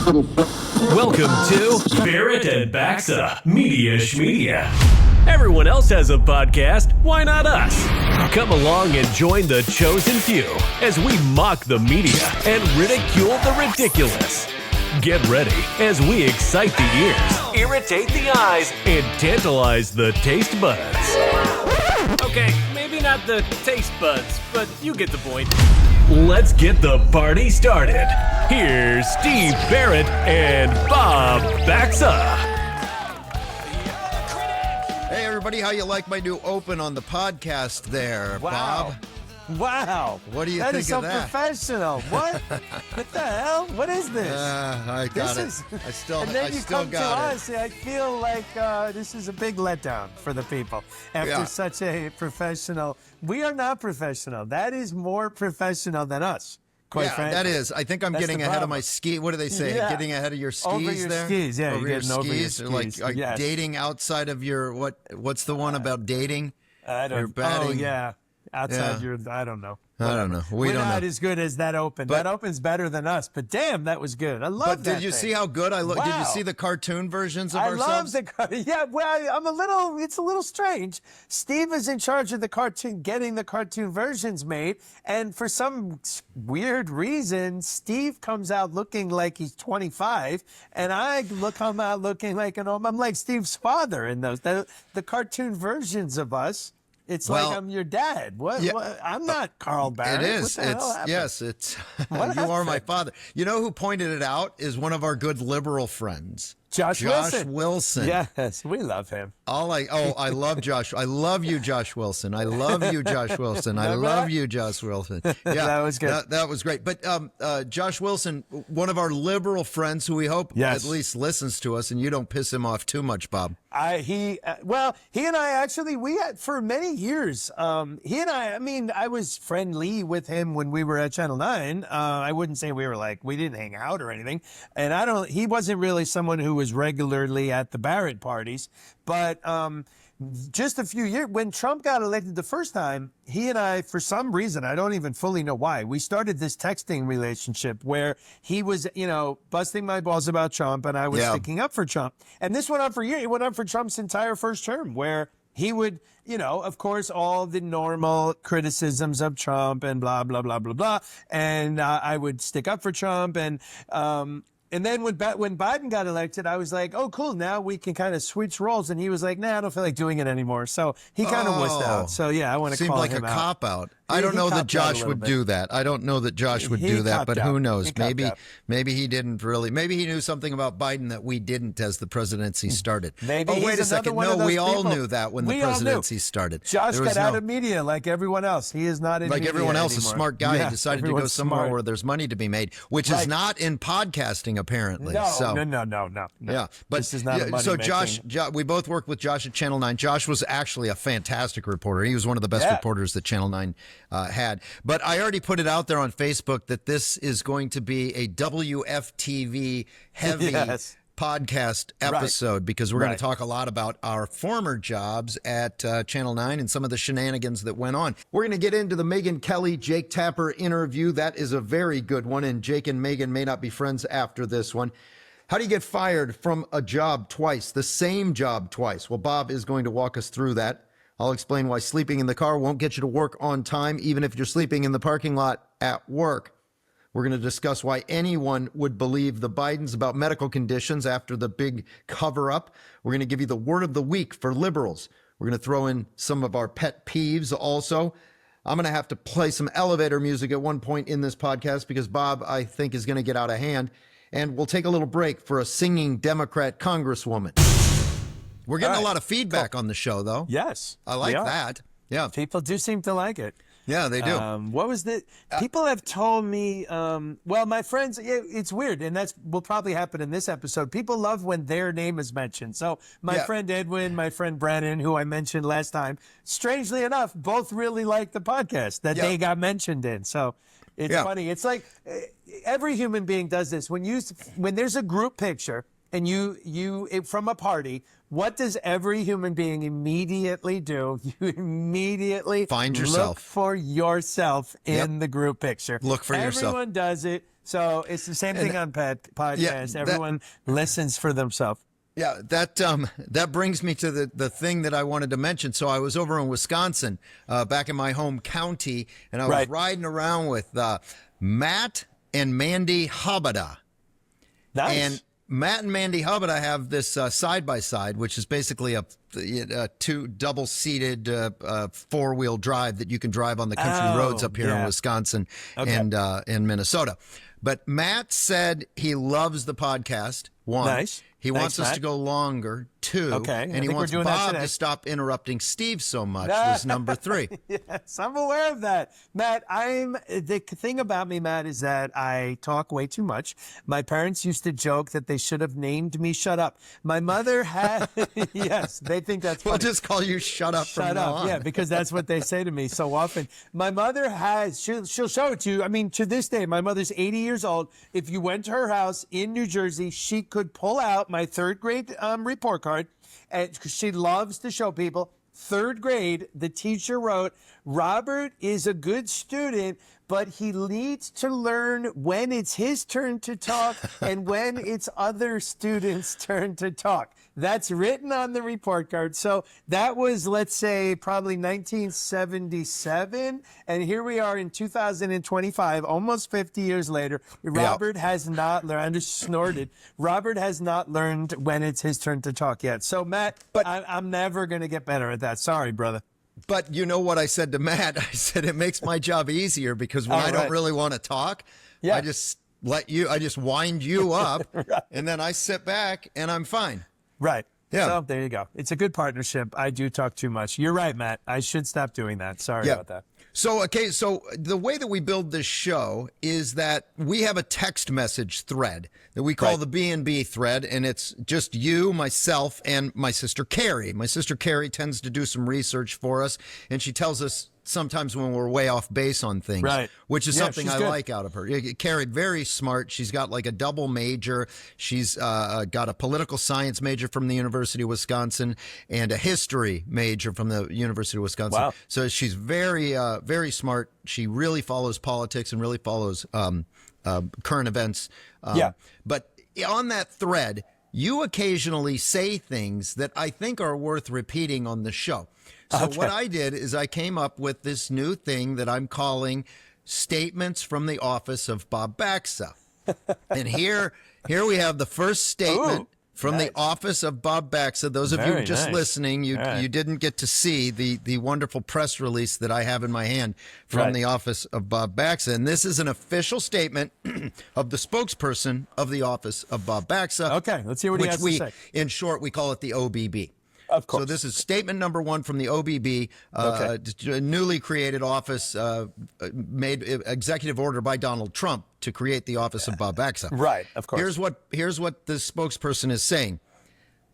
Welcome to Barrett and Baxa Media SCHMEDIA. Everyone else has a podcast, why not us? Come along and join the chosen few as we mock the media and ridicule the ridiculous. Get ready as we excite the ears, irritate the eyes, and tantalize the taste buds. Okay, maybe not the taste buds, but you get the point. Let's get the party started. Here's Steve Barrett and Bob Baxa. Hey everybody, how you like my new open on the podcast there, Wow. Bob? Wow. What do you That think is so of that? professional. What? What the hell? What is this? I got This it. is- I still, and then I you still come to got it. us. I feel like this is a big letdown for the people after Yeah. such a professional. We are not professional. That is more professional than us. Quite Yeah, frankly. that is. I think I'm That's getting the problem. ahead of my ski. What do they say? Yeah. Getting ahead of your skis Over your there? skis, yeah, Over you're your getting over your skis? Or like, skis, yes. dating outside of your what's the one about dating? I don't. You're batting. Oh yeah. Outside Yeah. your, I don't know. I don't know. We We're don't not know. as good as that open. But- That open's better than us. But damn, that was good. I love But that did you thing. see how good I look? Did you Wow. see the cartoon versions of I ourselves? love the yeah. Well, I'm a little. It's a little strange. Steve is in charge of the cartoon, getting the cartoon versions made, and for some weird reason, Steve comes out looking like he's 25, and I come out looking like I'm like Steve's father in those the cartoon versions of us. It's Well, like I'm your dad. What? yeah. What? I'm not Carl Barrett. It is. What the hell It's happened? yes. It's What you are my happened? father. You know who pointed it out is one of our good liberal friends, Josh Wilson. Wilson. Yes, we love him. I love Josh. I love you, Josh Wilson. I love you, Josh Wilson. I Remember love that? you, Josh Wilson. Yeah, That was good. That was great. But Josh Wilson, one of our liberal friends who we hope Yes. at least listens to us, and you don't piss him off too much, Bob. He and I actually, we had for many years, he and I mean, I was friendly with him when we were at Channel 9. I wouldn't say we didn't hang out or anything. And he wasn't really someone who was regularly at the Barrett parties, but, just a few years, when Trump got elected the first time, he and I, for some reason, I don't even fully know why, we started this texting relationship where he was, busting my balls about Trump and I was Yeah. sticking up for Trump. And this went on for years. It went on for Trump's entire first term where he would, of course, all the normal criticisms of Trump and blah, blah, blah, blah, blah. And I would stick up for Trump. And then when Biden got elected, I was like, oh, cool, now we can kind of switch roles. And he was like, nah, I don't feel like doing it anymore. So he kind of wussed out. So, yeah, I want to Seemed call like him a out. cop-out. I He don't know that copped out a Josh little would bit. do that. I don't know that Josh would He do that, but copped who out. knows? He copped out. Maybe he didn't really. Maybe he knew something about Biden that we didn't as the presidency started. Maybe oh, he's wait a another second. one No, of those we all people. knew that when the We all knew. presidency started. Josh There was got out no- of media like everyone else. He is not in like media everyone else, a anymore. smart guy. Yeah, He decided to go everyone's somewhere smart. where there's money to be made, which is Right. not in podcasting, apparently. No, so, no. Yeah, but this is not a money so making. Josh, we both worked with Josh at Channel 9. Josh was actually a fantastic reporter. He was one of the best Yeah. reporters that Channel 9 had. But I already put it out there on Facebook that this is going to be a WFTV heavy Yes. podcast episode because we're going Right. to talk a lot about our former jobs at Channel 9 and some of the shenanigans that went on. We're going to get into the Megyn Kelly, Jake Tapper interview. That is a very good one, and Jake and Megyn may not be friends after this one. How do you get fired from a job twice, the same job twice? Well, Bob is going to walk us through that. I'll explain why sleeping in the car won't get you to work on time, even if you're sleeping in the parking lot at work. We're going to discuss why anyone would believe the Bidens about medical conditions after the big cover-up. We're going to give you the word of the week for liberals. We're going to throw in some of our pet peeves also. I'm going to have to play some elevator music at one point in this podcast because Bob, I think, is going to get out of hand. And we'll take a little break for a singing Democrat congresswoman. We're getting All a right. lot of feedback on the show, though. Yes. I like we are. that. Yeah. People do seem to like it. Yeah, they do. What was the? People have told me. Well, my friends, it's weird, and will probably happen in this episode. People love when their name is mentioned. So my Yeah. friend Edwin, my friend Brandon, who I mentioned last time, strangely enough, both really like the podcast that Yeah. they got mentioned in. So it's Yeah. funny. It's like every human being does this. When there's a group picture and from a party, what does every human being immediately do? You immediately find yourself. Look for yourself in the group picture. Look for yourself. Everyone does it. So it's the same thing on podcast. Everyone listens for themselves. Yeah, that brings me to the thing that I wanted to mention. So I was over in Wisconsin, back in my home county, and I was riding around with Matt and Mandy Habada. Nice. And Matt and Mandy Habada have this side-by-side, which is basically a two double-seated four-wheel drive that you can drive on the country roads up here in Wisconsin and in Minnesota. But Matt said he loves the podcast. One. Nice. He wants us to go longer, 2. Okay. And he wants Bob to stop interrupting Steve so much, was number 3. Yes, I'm aware of that. Matt, the thing about me, Matt, is that I talk way too much. My parents used to joke that they should have named me Shut Up. My mother had, yes, they think that's funny. We'll just call you Shut Up from now on. Yeah, because that's what they say to me so often. My mother she'll show it to you. I mean, to this day, my mother's 80 years old. If you went to her house in New Jersey, she could pull out my 3rd grade report card, and she loves to show people. 3rd grade, the teacher wrote, Robert is a good student, but he needs to learn when it's his turn to talk and when it's other students' turn to talk. That's written on the report card. So that was, let's say, probably 1977. And here we are in 2025, almost 50 years later. Robert has not learned, I just snorted. Robert has not learned when it's his turn to talk yet. So, Matt, I'm never going to get better at that. Sorry, brother. But you know what I said to Matt? I said it makes my job easier because when I don't really want to talk, I just wind you up and then I sit back and I'm fine. Right. Yeah. So there you go. It's a good partnership. I do talk too much. You're right, Matt. I should stop doing that. Sorry about that. So, so the way that we build this show is that we have a text message thread that we call the B&B thread, and it's just you, myself, and my sister Carrie. My sister Carrie tends to do some research for us, and she tells us sometimes when we're way off base on things, which is something I like out of her. Carrie, very smart. She's got like a double major. She's got a political science major from the University of Wisconsin and a history major from the University of Wisconsin. Wow. So she's very, very smart. She really follows politics and really follows current events. But on that thread, you occasionally say things that I think are worth repeating on the show. So what I did is I came up with this new thing that I'm calling Statements from the Office of Bob Baxa. And here we have the first statement from the Office of Bob Baxa. Those of you just listening, you didn't get to see the wonderful press release that I have in my hand from the Office of Bob Baxa. And this is an official statement of the spokesperson of the Office of Bob Baxa. Okay, let's hear what he has to say. In short, we call it the OBB. Of course. So this is statement number 1 from the OBB, a newly created office, made executive order by Donald Trump to create the Office of Bob Baxa. Right, of course. Here's what the spokesperson is saying.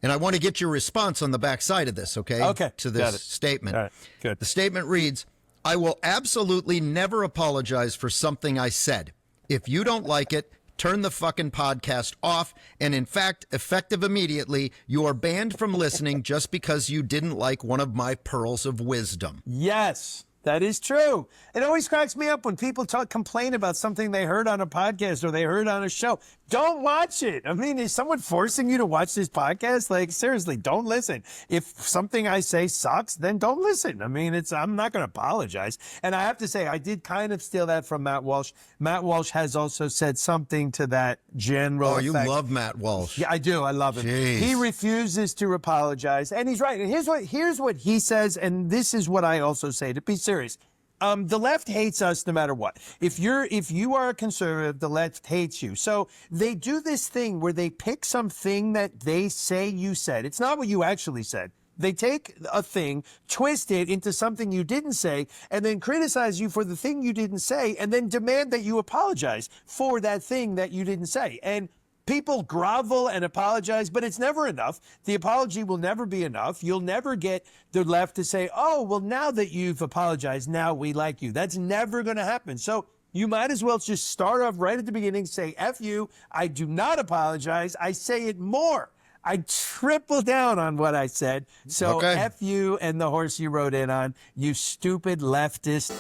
And I want to get your response on the backside of this, okay? To this statement. All right, good. The statement reads, I will absolutely never apologize for something I said. If you don't like it, turn the fucking podcast off. And in fact, effective immediately, you are banned from listening just because you didn't like one of my pearls of wisdom. Yes, that is true. It always cracks me up when people complain about something they heard on a podcast or they heard on a show. Don't watch it. I mean, is someone forcing you to watch this podcast? Like, seriously, don't listen. If something I say sucks, then don't listen. I mean, I'm not going to apologize. And I have to say, I did kind of steal that from Matt Walsh. Matt Walsh has also said something to that general effect. You love Matt Walsh. Yeah, I do. I love him. Jeez. He refuses to apologize. And he's right. And here's what he says. And this is what I also say, to be serious. The left hates us no matter what. If you are a conservative, the left hates you. So they do this thing where they pick something that they say you said. It's not what you actually said. They take a thing, twist it into something you didn't say, and then criticize you for the thing you didn't say, and then demand that you apologize for that thing that you didn't say. And people grovel and apologize, but it's never enough. The apology will never be enough. You'll never get the left to say, oh, well, now that you've apologized, now we like you. That's never going to happen. So you might as well just start off right at the beginning, say, F you, I do not apologize. I say it more. I triple down on what I said. So F you and the horse you rode in on, you stupid leftist.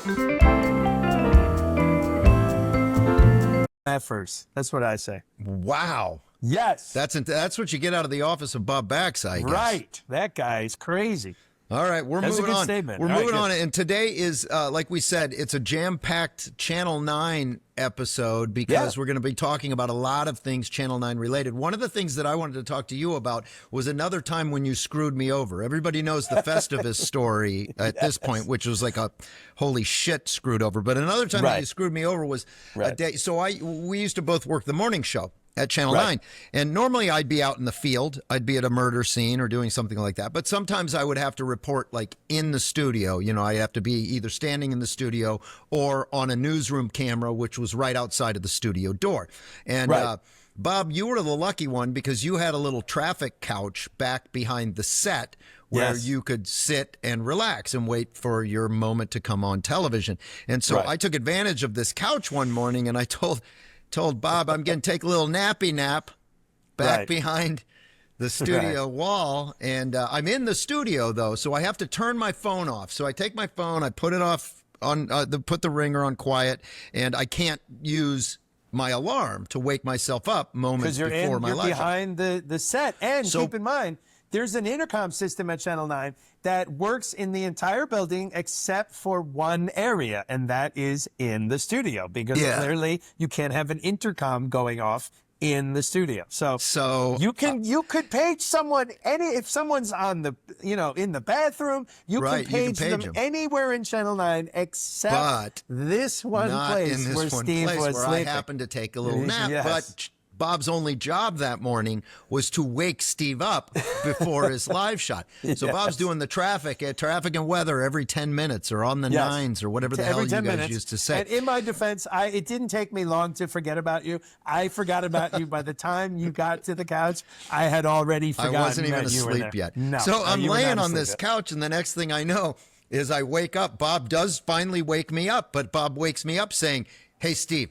Effers. That's what I say. Wow. Yes. That's what you get out of the office of Bob Baxa, I guess. Right. That guy is crazy. All right, we're That's moving a good on. Statement. We're All moving right, on, and today is, like we said, it's a jam-packed Channel 9 episode because we're going to be talking about a lot of things Channel 9 related. One of the things that I wanted to talk to you about was another time when you screwed me over. Everybody knows the Festivus story at this point, which was like a holy shit screwed over. But another time that you screwed me over was a day. So we used to both work the morning show at Channel 9. And normally I'd be out in the field. I'd be at a murder scene or doing something like that. But sometimes I would have to report like in the studio. You know, I have to be either standing in the studio or on a newsroom camera, which was right outside of the studio door. And Bob, you were the lucky one because you had a little traffic couch back behind the set where you could sit and relax and wait for your moment to come on television. And so I took advantage of this couch one morning and I told Bob I'm going to take a little nappy nap back behind the studio wall. And I'm in the studio, though, so I have to turn my phone off. So I take my phone, I put it off on put the ringer on quiet, and I can't use my alarm to wake myself up moments before my live. You're behind the set. And keep in mind, there's an intercom system at Channel 9 that works in the entire building except for one area, and that is in the studio, because clearly you can't have an intercom going off in the studio. So you could page someone if someone's on the in the bathroom, you can page them anywhere in Channel 9 except this one place where Steve was sleeping. I happened to take a little nap, but Bob's only job that morning was to wake Steve up before his live shot. So Bob's doing the traffic and weather every 10 minutes or on the nines or whatever the hell you guys used to say. And in my defense, it didn't take me long to forget about you. I forgot about you by the time you got to the couch. I had already forgotten. I wasn't even asleep yet. No, so I'm laying on this couch, and the next thing I know is I wake up. Bob does finally wake me up, but Bob wakes me up saying, "Hey, Steve,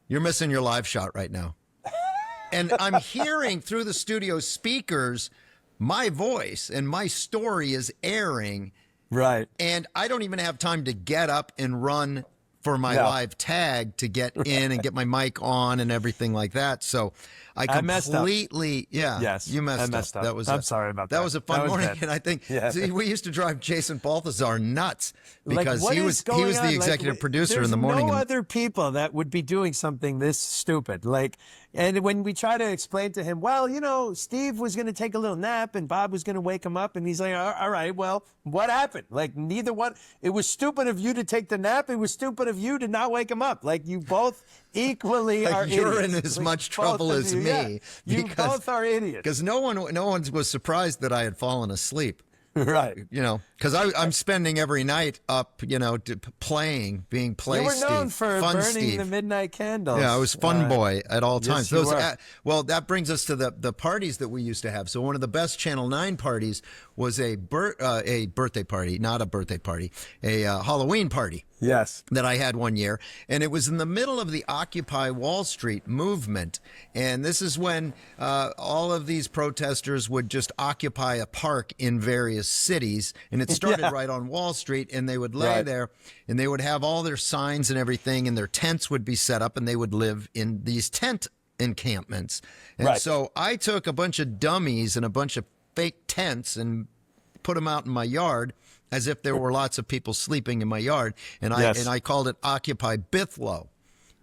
you're missing your live shot right now." And I'm hearing through the studio speakers my voice, and my story is airing. Right. And I don't even have time to get up and run for my live tag to get in and get my mic on and everything like that. So I completely, you messed up. That was I'm sorry about that. That was a fun morning. Bad. And I think see, we used to drive Jason Balthazar nuts because he was the executive producer in the morning. There's no other people that would be doing something this stupid. And when we try to explain to him, well, Steve was going to take a little nap and Bob was going to wake him up, and he's like, all right, well, what happened? Neither one. It was stupid of you to take the nap. It was stupid of you to not wake him up. You both equally are you're idiots. in as much trouble as me. Yeah. You both are idiots. Because no one was surprised that I had fallen asleep. Right. Because I'm spending every night up, playing, being play. You were known Steve, for fun burning Steve. the midnight candles. Yeah, I was fun boy at all times. Yes, Well, that brings us to the parties that we used to have. So one of the best Channel 9 parties was a birthday party, not a birthday party, a Halloween party. Yes. That I had one year. And it was in the middle of the Occupy Wall Street movement. And this is when all of these protesters would just occupy a park in various cities. And it started right on Wall Street. And they would lay there and they would have all their signs and everything. And their tents would be set up and they would live in these tent encampments. And so I took a bunch of dummies and a bunch of fake tents and put them out in my yard, as if there were lots of people sleeping in my yard, and I called it Occupy Bithlo.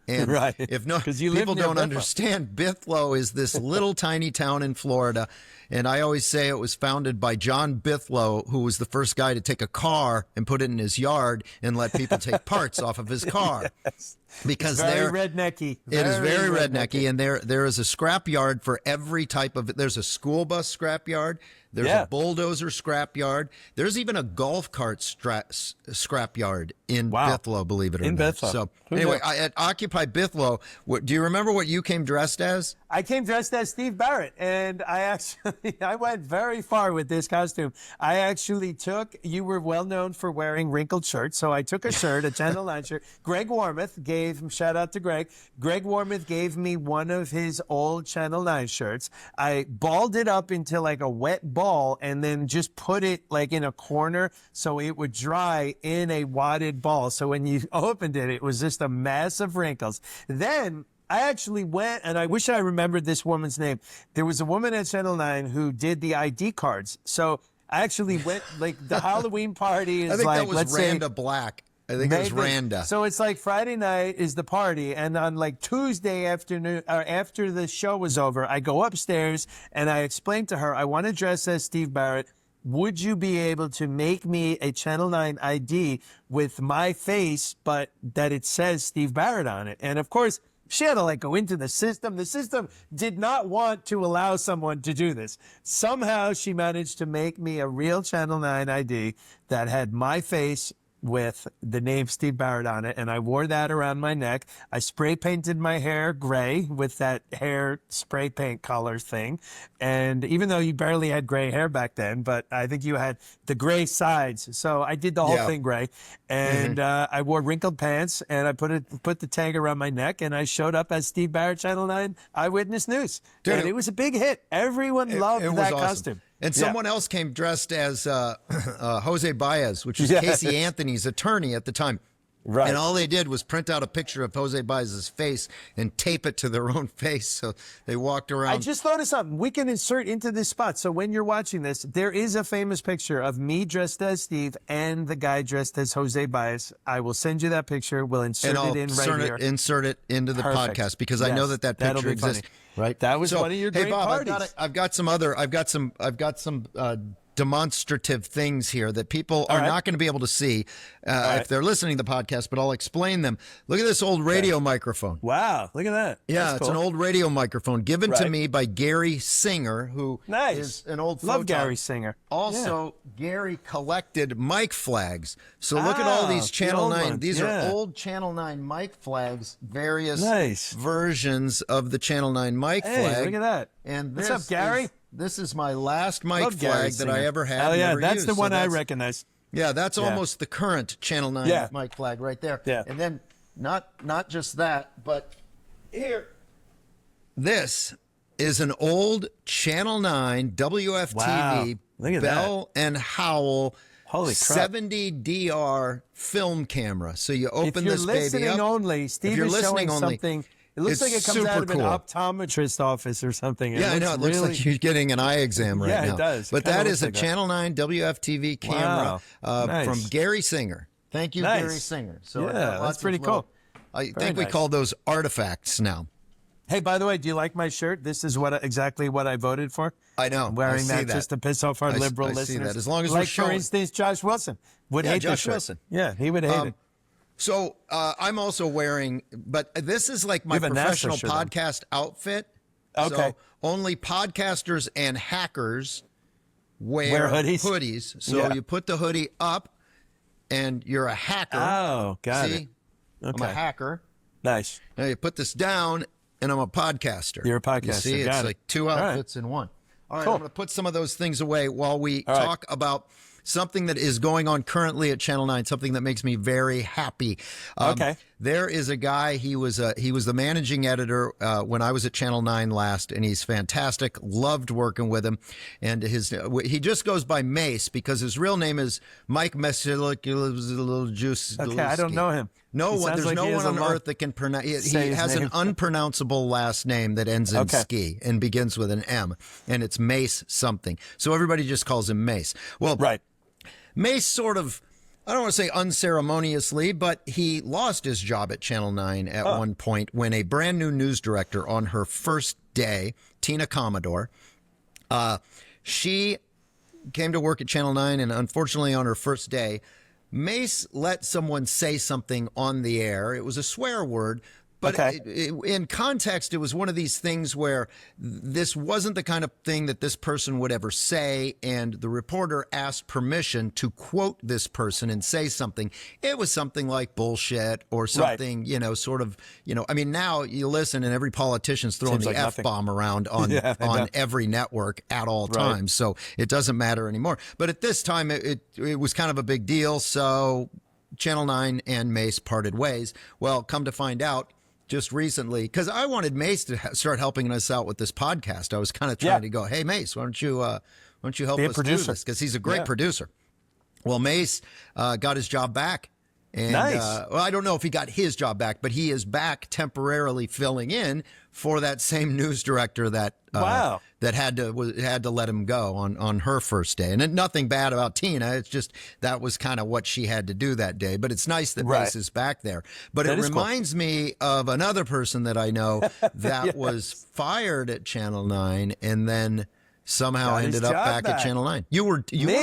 And if people don't understand, Bithlo is this little tiny town in Florida, and I always say it was founded by John Bithlo, who was the first guy to take a car and put it in his yard and let people take parts off of his car. Because it's very rednecky. It is very rednecky, and there is a scrap yard for every type of. There's a school bus scrap yard. There's a bulldozer scrap yard. There's even a golf cart scrap yard in Bithlo, believe it or not. Bithlo. So anyway, at Occupy Bithlo, do you remember what you came dressed as? I came dressed as Steve Barrett, and I went very far with this costume. You were well known for wearing wrinkled shirts, so I took a shirt, a Channel 9 shirt. Greg Warmouth gave shout out to Greg. Greg Warmouth gave me one of his old Channel 9 shirts. I balled it up into like a wet ball and then just put it like in a corner so it would dry in a wadded ball. So when you opened it, it was just a mass of wrinkles. Then I actually went, and I wish I remembered this woman's name. There was a woman at Channel 9 who did the ID cards. So I actually went, like, the Halloween party is I think like, that was let's Randa say, Black. I think it was Randa. so it's like Friday night is the party, and on like Tuesday afternoon, or after the show was over, I go upstairs and I explained to her, I want to dress as Steve Barrett. Would you be able to make me a Channel 9 ID with my face, but that it says Steve Barrett on it? And of course, she had to like go into the system. The system did not want to allow someone to do this. Somehow she managed to make me a real Channel 9 ID that had my face with the name Steve Barrett on it, and I wore that around my neck. I spray painted my hair gray with that hair spray paint color thing, and even though you barely had gray hair back then, but I think you had the gray sides, so I did the whole thing gray, and I wore wrinkled pants, and I put the tag around my neck, and I showed up as Steve Barrett, Channel 9 Eyewitness News. Dude, and it was a big hit. Everyone loved that awesome. costume. And someone else came dressed as Jose Baez, which was Casey Anthony's attorney at the time. Right. And all they did was print out a picture of Jose Baez's face and tape it to their own face. So they walked around. I just thought of something we can insert into this spot. So when you're watching this, there is a famous picture of me dressed as Steve and the guy dressed as Jose Baez. I will send you that picture. We'll insert it in right here. Insert it into the podcast because I know that picture exists. Right. That was one of your great Bob, parties. I've got some demonstrative things here that people are not going to be able to see if they're listening to the podcast, but I'll explain them. Look at this old radio microphone. Wow, look at that. Yeah, That's it's cool. an old radio microphone given to me by Gary Singer, who is an old Love photog. Gary Singer. Also, Gary collected mic flags. So look at all these Channel 9. ones. These are old Channel 9 mic flags, various Nice. versions of the Channel 9 mic flag. Look at that. And What's up, Gary? This is my last mic Love Gary flag that I Singer. ever had. Oh, yeah, and ever that's used. the So one I that's- recognize. Yeah, that's almost the current Channel 9 mic flag right there. Yeah. And then not just that, but here, this is an old Channel 9 WFTV Wow. Look at Bell and Howell Holy crap. 70DR film camera. So you open If this you're baby listening up. only, Steve If you're is listening showing only, something. It looks like it it's comes out of super an cool. optometrist office or something. Yeah, I know. It looks like you're getting an eye exam right now. Yeah, it does. It But kinda that looks is a like that. Channel 9 WFTV camera Nice. from Gary Singer. Thank you, Nice. Gary Singer. So Yeah, I've got that's lots of pretty little- cool. I think we nice. call those artifacts now. Hey, by the way, do you like my shirt? This is exactly what I voted for. I know. I'm wearing I see that, just to piss off our liberal I see listeners. that. As long as we're like, showing. for instance, Josh Wilson would hate Josh this shirt. Wilson. Yeah, he would hate it. So I'm also wearing, but this is like my You have a NASA professional shirt on. podcast outfit. Okay. So only podcasters and hackers wear hoodies? So you put the hoodie up, and you're a hacker. Oh, got See? it. I'm a hacker. Nice. Now you put this down, and I'm a podcaster. You're a podcaster. You see, Got it's it. like two All right. outfits in one. All right, Cool. I'm going to put some of those things away while we All right. talk about something that is going on currently at Channel 9, something that makes me very happy. Okay. There is a guy, he was the managing editor when I was at Channel 9 last, and he's fantastic. Loved working with him. And he just goes by Mace because his real name is Mike Mesilic. Okay, I don't know him. No He one, sounds there's like no he has one a on long- earth that can pronounce. He Say his has an name. unpronounceable last name that ends in ski and begins with an M, and it's Mace something. So everybody just calls him Mace. Well, Right. Mace sort of, I don't want to say unceremoniously, but he lost his job at Channel 9 at one point when a brand new news director on her first day, Tina Commodore, she came to work at Channel 9, and unfortunately on her first day, Mace let someone say something on the air. It was a swear word, but in context, it was one of these things where this wasn't the kind of thing that this person would ever say, and the reporter asked permission to quote this person and say something. It was something like bullshit or something, sort of, I mean, now you listen and every politician's throwing Seems the like nothing. F-bomb around on every network at all times, so it doesn't matter anymore. But at this time, it was kind of a big deal, so Channel 9 and Mace parted ways. Well, come to find out, just recently, because I wanted Mace to start helping us out with this podcast. I was kind of trying to go, hey, Mace, why don't you help us do this? Because he's a great producer. Well, Mace got his job back. And, nice. Well, I don't know if he got his job back, but he is back temporarily filling in for that same news director that that had to let him go on her first day. And nothing bad about Tina. It's just that was kind of what she had to do that day. But it's nice that Mace is back there. But it reminds me of another person that I know that was fired at Channel 9 and then somehow ended up back at Channel 9. You were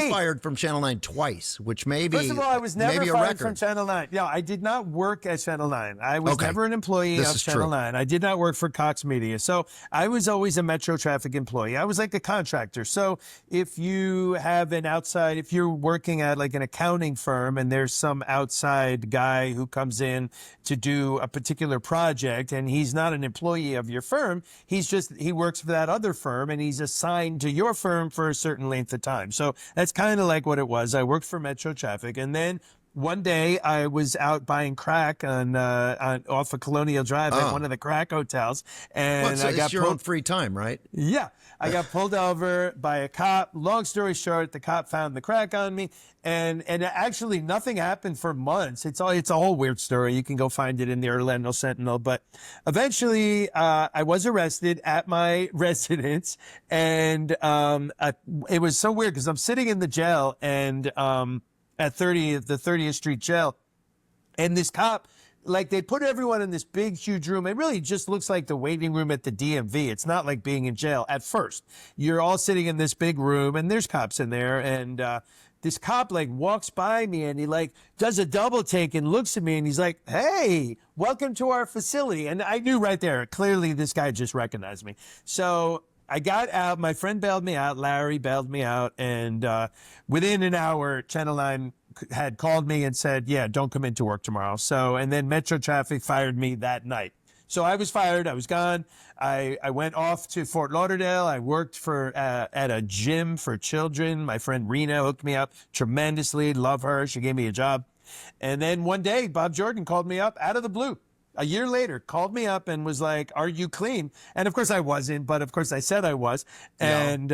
fired from Channel 9 twice, which maybe First of all, I was never fired from Channel 9. Yeah, I did not work at Channel 9. I was never an employee of Channel 9. I did not work for SCHMEDIA. So I was always a Metro Traffic employee. I was like a contractor. So if you have if you're working at like an accounting firm and there's some outside guy who comes in to do a particular project and he's not an employee of your firm, he works for that other firm and he's assigned to your firm for a certain length of time. So that's kind of like what it was. I worked for Metro Traffic, and then one day I was out buying crack on off of Colonial Drive at one of the crack hotels, and I got your own free time, right? Yeah, I got pulled over by a cop. Long story short, the cop found the crack on me, and actually nothing happened for months. It's a whole weird story. You can go find it in the Orlando Sentinel. But eventually, I was arrested at my residence, and it was so weird because I'm sitting in the jail and at the 30th Street Jail, and this cop, like, they put everyone in this big, huge room. It really just looks like the waiting room at the DMV. It's not like being in jail at first. You're all sitting in this big room, and there's cops in there, and this cop, like, walks by me, and he, like, does a double take and looks at me, and he's like, hey, welcome to our facility. And I knew right there, clearly this guy just recognized me. So I got out. My friend bailed me out. Larry bailed me out. And within an hour, Channel 9 had called me and said, yeah, don't come into work tomorrow. So, and then Metro Traffic fired me that night. So I was fired. I was gone. I went off to Fort Lauderdale. I worked at a gym for children. My friend Rena hooked me up tremendously. Love her. She gave me a job. And then one day, Bob Jordan called me up out of the blue. A year later, called me up and was like, are you clean? And of course I wasn't, but of course I said I was. And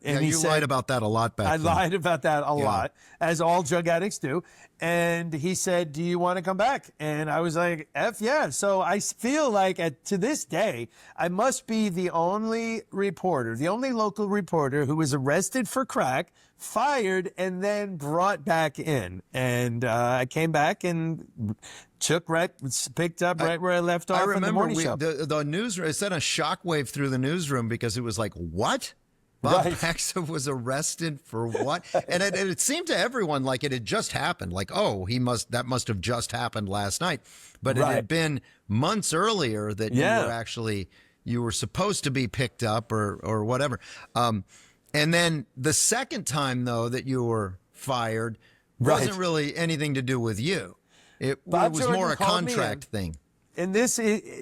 he said, lied about that a lot back then. I lied about that a lot, as all drug addicts do. And he said, do you want to come back? And I was like, F yeah. So I feel like to this day, I must be the only local reporter who was arrested for crack, fired, and then brought back in. And I came back and picked up right where I left off. I remember in the morning show. The news, it sent a shockwave through the newsroom because it was like, what? Bob Baxa was arrested for what? And it seemed to everyone like it had just happened. Like, oh, that must have just happened last night. But it had been months earlier that you were supposed to be picked up or whatever. And then the second time, though, that you were fired wasn't really anything to do with you. It was more a contract thing. And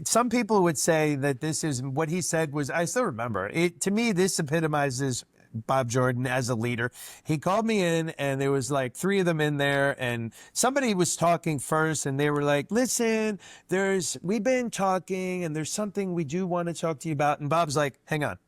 some people would say that this is what he said was, I still remember it. To me, this epitomizes Bob Jordan as a leader. He called me in and there was like 3 of them in there and somebody was talking first and they were like, listen, we've been talking and there's something we do want to talk to you about. And Bob's like, hang on.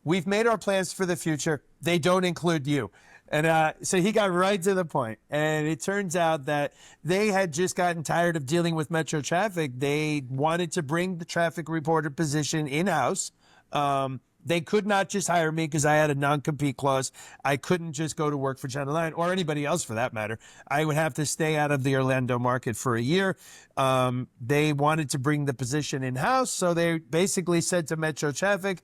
We've made our plans for the future. They don't include you. And so he got right to the point. And it turns out that they had just gotten tired of dealing with Metro Traffic. They wanted to bring the traffic reporter position in-house. They could not just hire me because I had a non-compete clause. I couldn't just go to work for Channel 9 or anybody else for that matter. I would have to stay out of the Orlando market for a year. They wanted to bring the position in-house. So they basically said to Metro Traffic,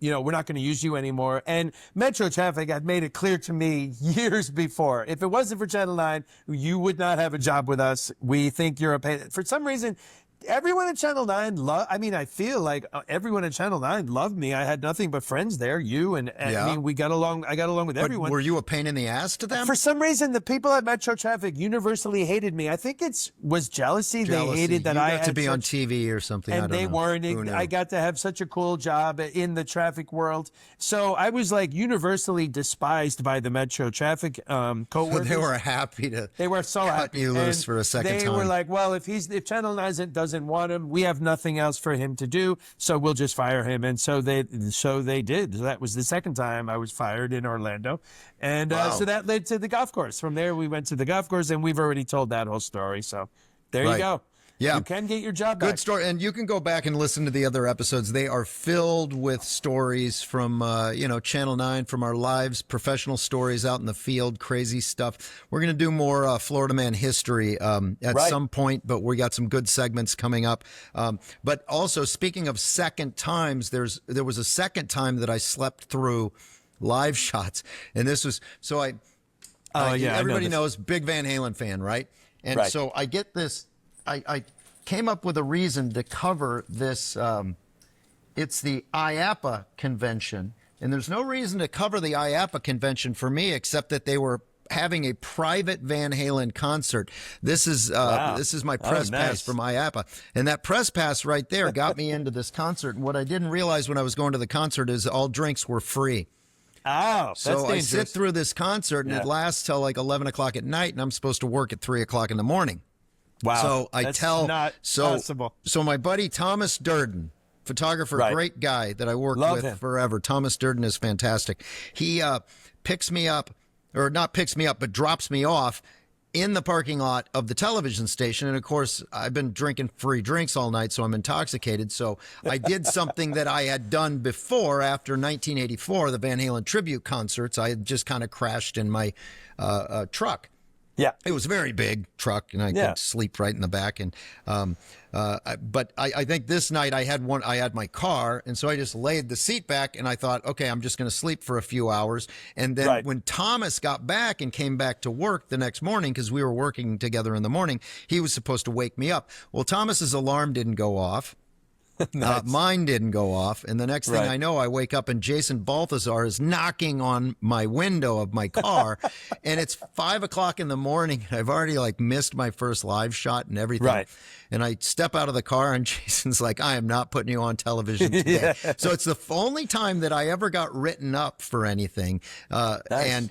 we're not going to use you anymore. And Metro Traffic had made it clear to me years before, if it wasn't for Channel 9, you would not have a job with us. We think you're a pain. For some reason, everyone at Channel 9 I feel like everyone at Channel 9 loved me. I had nothing but friends there. You and Yeah. I mean, we got along. I got along with But everyone. were you a pain in the ass to them? For some reason, the people at Metro Traffic universally hated me. I think was jealousy. They hated that you I got had to be on TV or something. I and don't they know. weren't. Who knew? I got to have such a cool job in the traffic world. So I was like universally despised by the Metro Traffic co-workers. They were happy to. They were so cut happy. you loose And for a second they time. were like, well, if Channel 9 doesn't want him, we have nothing else for him to do, so we'll just fire him. And so they did. So that was the second time I was fired in Orlando. And Wow. so that led to the golf course. From there, we went to the golf course, and we've already told that whole story. So there Right. you go. Yeah. You can get your job back. Good story. And you can go back and listen to the other episodes. They are filled with stories from, Channel 9, from our lives, professional stories out in the field, crazy stuff. We're going to do more Florida Man history at some point, but we got some good segments coming up. But also, speaking of second times, there was a second time that I slept through live shots. And this was, everybody knows, big Van Halen fan, right? And so I get this. I came up with a reason to cover this. It's the IAPA convention, and there's no reason to cover the IAPA convention for me except that they were having a private Van Halen concert. This is my press pass from IAPA, and that press pass right there got me into this concert. And what I didn't realize when I was going to the concert is all drinks were free. Oh, that's so dangerous. I sit through this concert, and it lasts till like 11 o'clock at night, and I'm supposed to work at 3 o'clock in the morning. Wow. So That's not possible. So my buddy Thomas Durden, photographer, great guy that I worked with him forever. Thomas Durden is fantastic. He picks me up, or not picks me up, but drops me off in the parking lot of the television station. And of course, I've been drinking free drinks all night, so I'm intoxicated. So I did something that I had done before after 1984, the Van Halen tribute concerts. I had just kind of crashed in my truck. Yeah. It was a very big truck, and I could sleep right in the back. And but I think this night I had my car, and so I just laid the seat back, and I thought, okay, I'm just going to sleep for a few hours. And then when Thomas got back and came back to work the next morning, because we were working together in the morning, he was supposed to wake me up. Well, Thomas's alarm didn't go off. Nice. Mine didn't go off. And the next thing I know, I wake up and Jason Balthazar is knocking on my window of my car. And it's 5 o'clock in the morning. I've already missed my first live shot and everything. Right. And I step out of the car and Jason's like, I am not putting you on television today. So it's the only time that I ever got written up for anything. Nice. And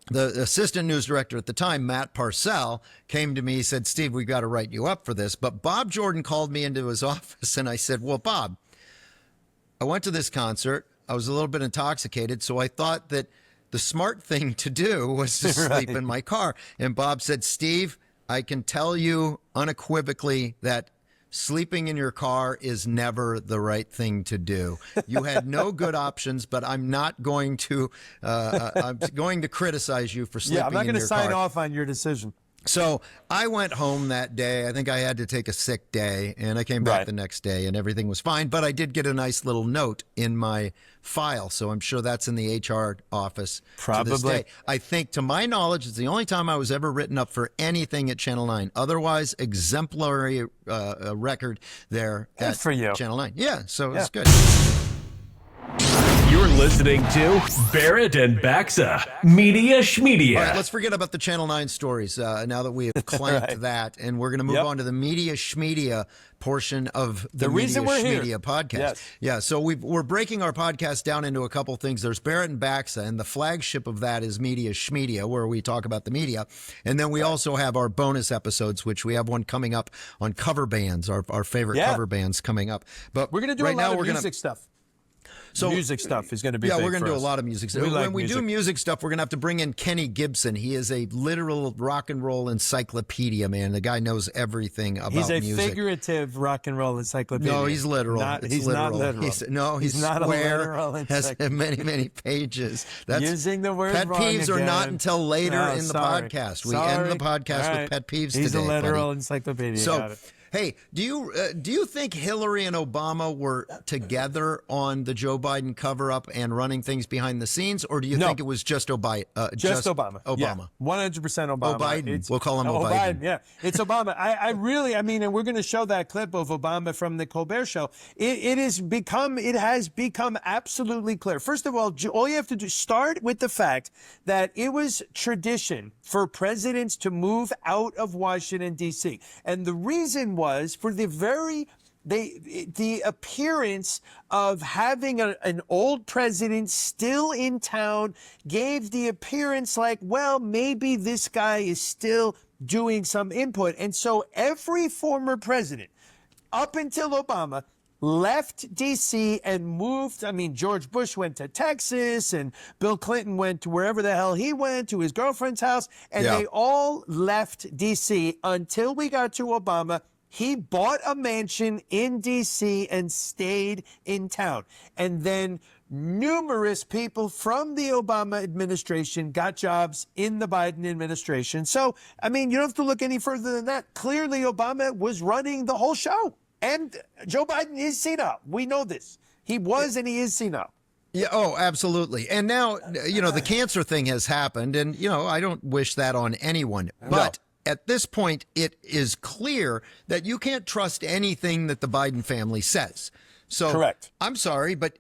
the assistant news director at the time, Matt Parcell, came to me. He said, Steve, we've got to write you up for this. But Bob Jordan called me into his office, and I said, well, Bob, I went to this concert. I was a little bit intoxicated, so I thought that the smart thing to do was to sleep in my car. And Bob said, Steve, I can tell you unequivocally that sleeping in your car is never the right thing to do. You had no good options, but I'm not going to. I'm going to criticize you for sleeping in your car. I'm not going to sign off on your decision. So I went home that day. I think I had to take a sick day, and I came back the next day, and everything was fine. But I did get a nice little note in my file, so I'm sure that's in the HR office to this day. I think, to my knowledge, it's the only time I was ever written up for anything at Channel 9. Otherwise, exemplary record there at Channel 9. Yeah, so it's good. You're listening to Barrett and Baxa, Media SCHMEDIA. All right, let's forget about the Channel 9 stories now that we have clanked that, and we're going to move on to the Media SCHMEDIA portion of the reason Media we're SCHMEDIA podcast. Yes. Yeah, so we're breaking our podcast down into a couple things. There's Barrett and Baxa, and the flagship of that is Media SCHMEDIA, where we talk about the media. And then we also have our bonus episodes, which we have one coming up on cover bands, our favorite cover bands coming up. But we're going to do a lot of music stuff. So music stuff is going to be big we're going to do us. a lot of music stuff. When we do music stuff, we're going to have to bring in Kenny Gibson. He is a literal rock and roll encyclopedia, man. The guy knows everything about music. He's a figurative rock and roll encyclopedia. No, he's literal. He's not literal. He's not square, a literal encyclopedia. has many, many pages. That's, using the word pet wrong peeves again. are not until later in the podcast. We end the podcast with pet peeves He's today, a literal buddy. encyclopedia. So Hey, do you think Hillary and Obama were together on the Joe Biden cover-up and running things behind the scenes, or do you think it was just Obama? Just Obama. Obama. Yeah, 100% Obama. Biden. We'll call him Biden. Yeah, it's Obama. I really, I mean, and we're going to show that clip of Obama from the Colbert Show. It has become absolutely clear. First of all you have to do, start with the fact that it was tradition for presidents to move out of Washington, D.C. And the reason was for the appearance of having an old president still in town gave the appearance like, well, maybe this guy is still doing some input. And so every former president, up until Obama, left D.C. and moved. I mean, George Bush went to Texas and Bill Clinton went to wherever the hell he went, to his girlfriend's house, and they all left D.C. until we got to Obama. He bought a mansion in D.C. and stayed in town. And then numerous people from the Obama administration got jobs in the Biden administration. So, I mean, you don't have to look any further than that. Clearly, Obama was running the whole show. And Joe Biden is senile. We know this. He was and he is senile. Yeah. Oh, absolutely. And now, the cancer thing has happened. And, I don't wish that on anyone. But at this point, it is clear that you can't trust anything that the Biden family says. So correct. I'm sorry, but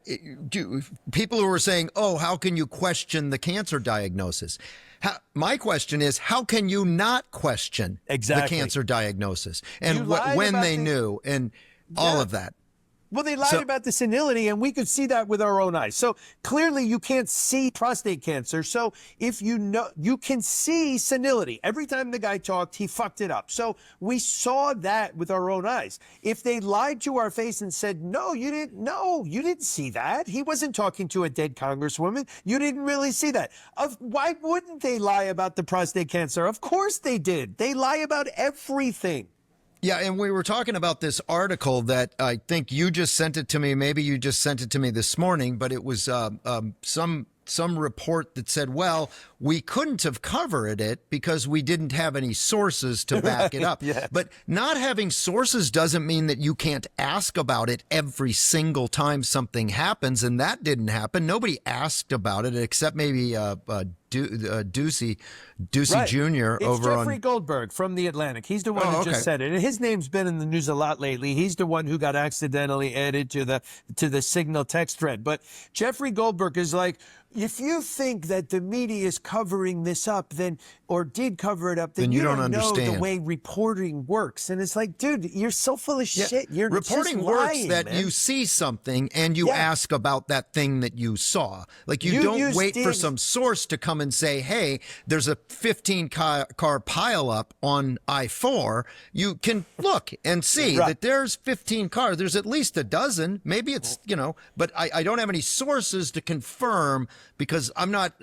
people who are saying, oh, how can you question the cancer diagnosis? My question is, how can you not question the cancer diagnosis and when they knew and all of that? Well, they lied about the senility, and we could see that with our own eyes. So clearly you can't see prostate cancer. So if you know, you can see senility. Every time the guy talked, he fucked it up. So we saw that with our own eyes. If they lied to our face and said, no, you didn't see that. He wasn't talking to a dead congresswoman. You didn't really see that. Why wouldn't they lie about the prostate cancer? Of course they did. They lie about everything. Yeah, and we were talking about this article that I think you just sent it to me. Maybe you just sent it to me this morning, but it was some report that said, well, we couldn't have covered it because we didn't have any sources to back it up. But not having sources doesn't mean that you can't ask about it every single time something happens, and that didn't happen. Nobody asked about it except maybe Ducey Jr. It's over Jeffrey Goldberg from The Atlantic. He's the one who just said it. And his name's been in the news a lot lately. He's the one who got accidentally added to the Signal text thread. But Jeffrey Goldberg is like, if you think that the media is covering this up, or did cover it up, then you don't know the way reporting works. And it's like, dude, you're so full of shit. You're reporting just works lying, that man. you see something and you ask about that thing that you saw. Like you don't wait for some source to come and say, hey, there's a 15-car pileup on I-4. You can look and see that there's 15 cars. There's at least a dozen. Maybe it's, but I don't have any sources to confirm because I'm not,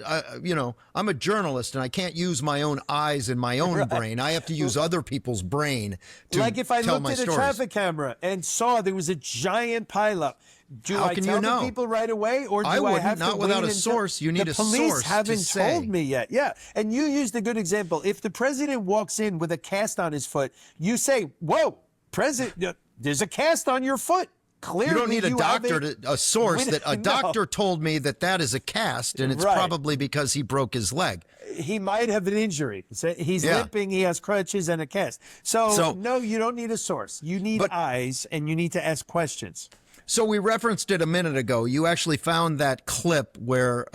I'm a journalist and I can't use my own eyes and my own brain. I have to use other people's brain to like if I tell looked my at stories. a traffic camera and saw there was a giant pileup, do I tell the people right away, or do I have to not without wait a source? You need a source. The police haven't to say. told me yet. Yeah, and you used a good example. If the president walks in with a cast on his foot, you say, "Whoa, president, there's a cast on your foot." Clearly, you don't need a doctor, a source that a doctor told me that is a cast, and it's probably because he broke his leg. He might have an injury. He's limping, he has crutches and a cast. So no, you don't need a source. You need eyes, and you need to ask questions. So we referenced it a minute ago. You actually found that clip where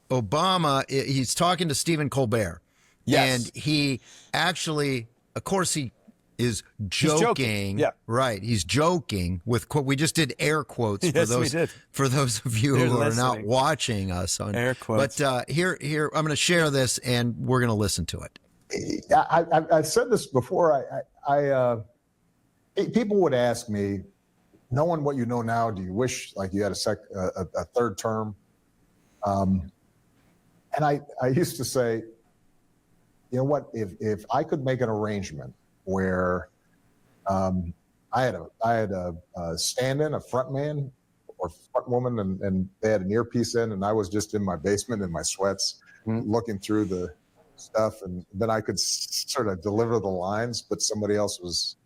Obama, he's talking to Stephen Colbert. Yes. And he actually, of course, he is joking. Yeah. Right. He's joking with we just did air quotes for those of you who are not watching us on air quotes. But here I'm going to share this and we're going to listen to it. I've said this before. People would ask me, knowing what you know now, do you wish like you had a third term? And I used to say, you know what, if I could make an arrangement where I had a stand-in, a front man or front woman, and they had an earpiece in, and I was just in my basement in my sweats looking through the stuff, and then I could sort of deliver the lines, but somebody else was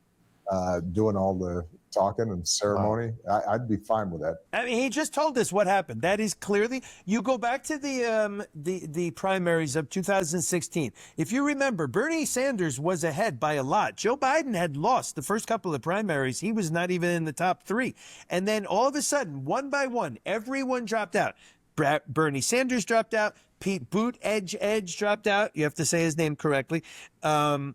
doing all the talking and ceremony. I'd be fine with that. I mean, he just told us what happened. That is clearly, you go back to the primaries of 2016. If you remember, Bernie Sanders was ahead by a lot. Joe Biden had lost the first couple of primaries. He was not even in the top 3. And then all of a sudden, one by one, everyone dropped out. Bernie Sanders dropped out. Pete Buttigieg dropped out. You have to say his name correctly. Whoever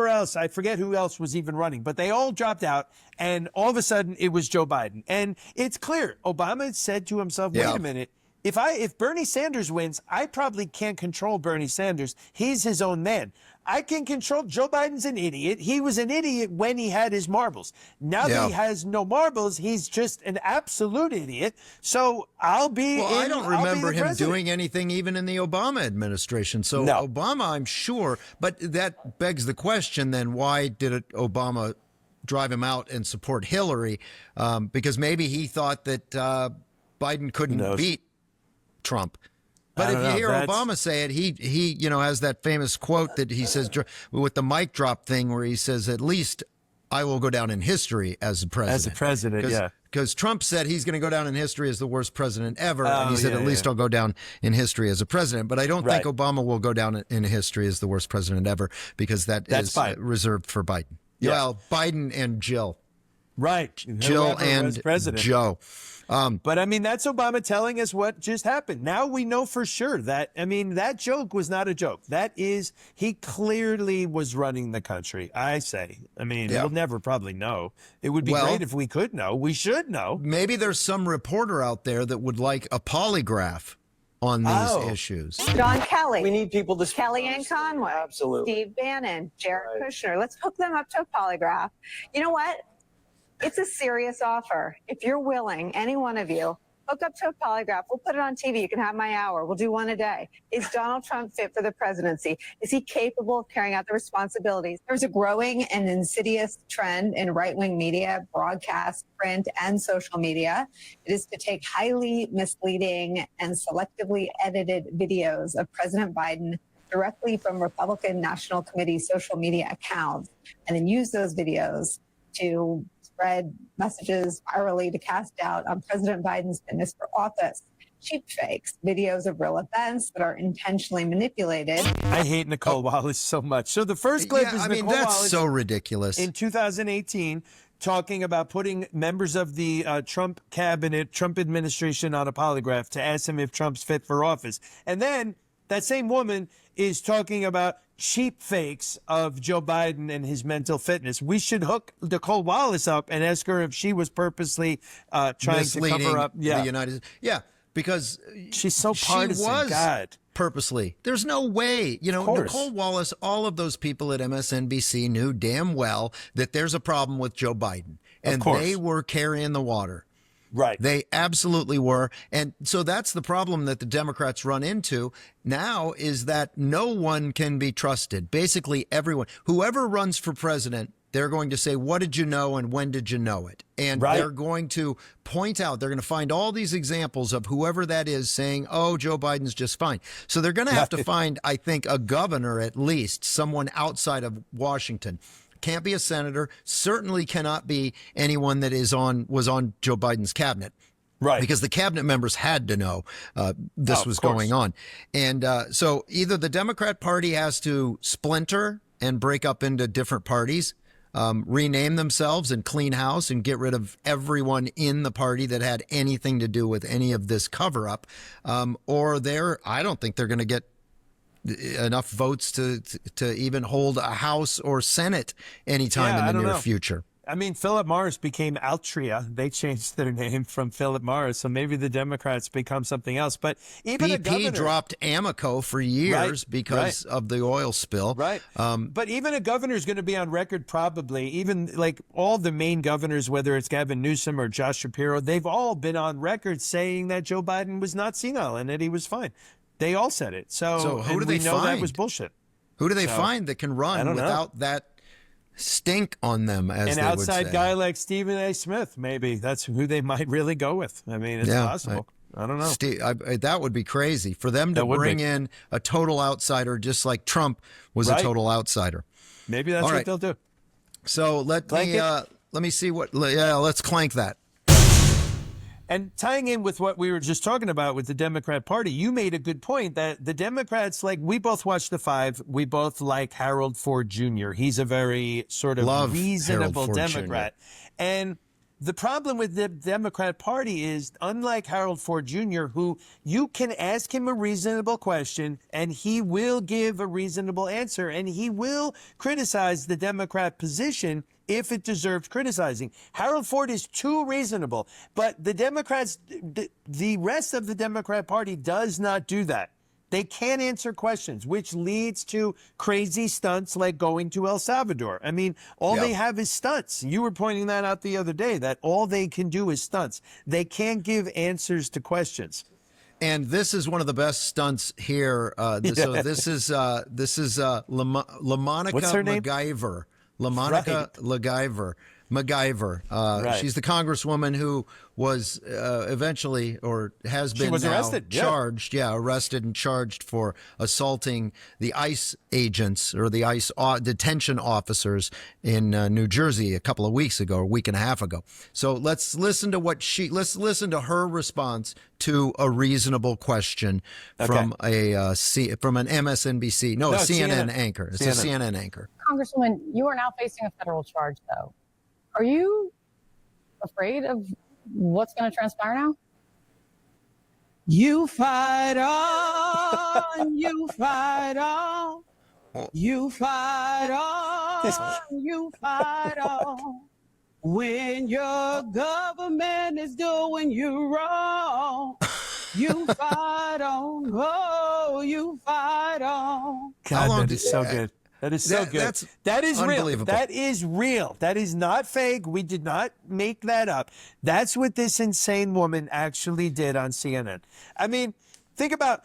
else, I forget who else was even running, but they all dropped out, and all of a sudden it was Joe Biden. And it's clear, Obama said to himself, wait a minute, if Bernie Sanders wins, I probably can't control Bernie Sanders. He's his own man. I can control. Joe Biden's an idiot. He was an idiot when he had his marbles. Now that he has no marbles, he's just an absolute idiot. So I'll be. Well, I don't remember him doing anything even in the Obama administration. So Obama, I'm sure. But that begs the question then, why did Obama drive him out and support Hillary? Because maybe he thought that Biden couldn't beat Trump. But if you hear Obama say it, he has that famous quote that he says with the mic drop thing where he says, at least I will go down in history as a president. As a president, yeah. Because Trump said he's going to go down in history as the worst president ever. And he said, at least I'll go down in history as a president. But I don't think Obama will go down in history as the worst president ever, because that's reserved for Biden. Yeah. Well, Biden and Jill. Right. Jill and Joe. But I mean, that's Obama telling us what just happened. Now we know for sure that, I mean, that joke was not a joke. That is, he clearly was running the country, I say. I mean, we'll never probably know. It would be great if we could know. We should know. Maybe there's some reporter out there that would like a polygraph on these issues. John Kelly. We need people to Kellyanne Conway. Absolutely. Steve Bannon, Jared Kushner. Let's hook them up to a polygraph. You know what? It's a serious offer. If you're willing, any one of you, hook up to a polygraph. We'll put it on TV. You can have my hour. We'll do one a day. Is Donald Trump fit for the presidency? Is he capable of carrying out the responsibilities? There's a growing and insidious trend in right-wing media, broadcast, print, and social media. It is to take highly misleading and selectively edited videos of President Biden directly from Republican National Committee social media accounts, and then use those videos to spread messages virally to cast doubt on President Biden's fitness for office. Cheap fakes, videos of real events that are intentionally manipulated. I hate Nicole Wallace so much. So the first clip is Nicole that's Wallace so ridiculous. In 2018, talking about putting members of the Trump cabinet, Trump administration on a polygraph to ask him if Trump's fit for office. And then that same woman is talking about cheap fakes of Joe Biden and his mental fitness. We should hook Nicole Wallace up and ask her if she was purposely trying to cover up the United States. Yeah, because she's so partisan. She was God. Purposely. There's no way. You know, Nicole Wallace, all of those people at MSNBC knew damn well that there's a problem with Joe Biden. And they were carrying the water. Right. They absolutely were. And so that's the problem that the Democrats run into now, is that no one can be trusted. Basically, everyone, whoever runs for president, they're going to say, what did you know and when did you know it? And they're going to point out, they're going to find all these examples of whoever that is saying, oh, Joe Biden's just fine. So they're going to have to find, I think, a governor, at least someone outside of Washington. Can't be a senator, certainly cannot be anyone that was on Joe Biden's cabinet. Right. Because the cabinet members had to know this was going on. And so either the Democrat Party has to splinter and break up into different parties, rename themselves and clean house and get rid of everyone in the party that had anything to do with any of this cover up, or I don't think they're going to get enough votes to even hold a House or Senate anytime in the near future. I mean, Philip Morris became Altria. They changed their name from Philip Morris, so maybe the Democrats become something else. But even BP dropped Amoco for years because of the oil spill. Right. But even a governor is going to be on record probably, even like all the main governors, whether it's Gavin Newsom or Josh Shapiro, they've all been on record saying that Joe Biden was not senile and that he was fine. They all said it. So who do they know find? That was bullshit. Who do they find that can run without that stink on them, as an outside guy like Stephen A. Smith? Maybe that's who they might really go with. I mean, it's possible. I don't know. That would be crazy for them to bring in a total outsider, just like Trump was a total outsider. Maybe that's what they'll do. So let me see what. Yeah, let's clank that. And tying in with what we were just talking about with the Democrat Party, you made a good point that the Democrats, like, we both watched The Five. We both like Harold Ford Jr. He's a very sort of reasonable Democrat. And the problem with the Democrat Party is, unlike Harold Ford Jr., who you can ask him a reasonable question and he will give a reasonable answer, and he will criticize the Democrat position if it deserves criticizing. Harold Ford is too reasonable, but the Democrats, the rest of the Democrat Party does not do that. They can't answer questions, which leads to crazy stunts like going to El Salvador. I mean, all they have is stunts. You were pointing that out the other day, that all they can do is stunts. They can't give answers to questions. And this is one of the best stunts here. So this is LaMonica What's her name? MacGyver. LaMonica MacGyver. Right. She's the congresswoman who was eventually, or has been charged, arrested and charged for assaulting the ICE agents or the ICE detention officers in New Jersey a couple of weeks ago, or a week and a half ago. So let's listen to let's listen to her response to a reasonable question from from an MSNBC, a CNN anchor. It's a CNN anchor. Congresswoman, you are now facing a federal charge, though. Are you afraid of what's going to transpire now? You fight on, you fight on, you fight on, you fight on. When your government is doing you wrong, you fight on, oh, you fight on. God, that is so good. That is so good. That is real. That is real. That is not fake. We did not make that up. That's what this insane woman actually did on CNN. I mean, think about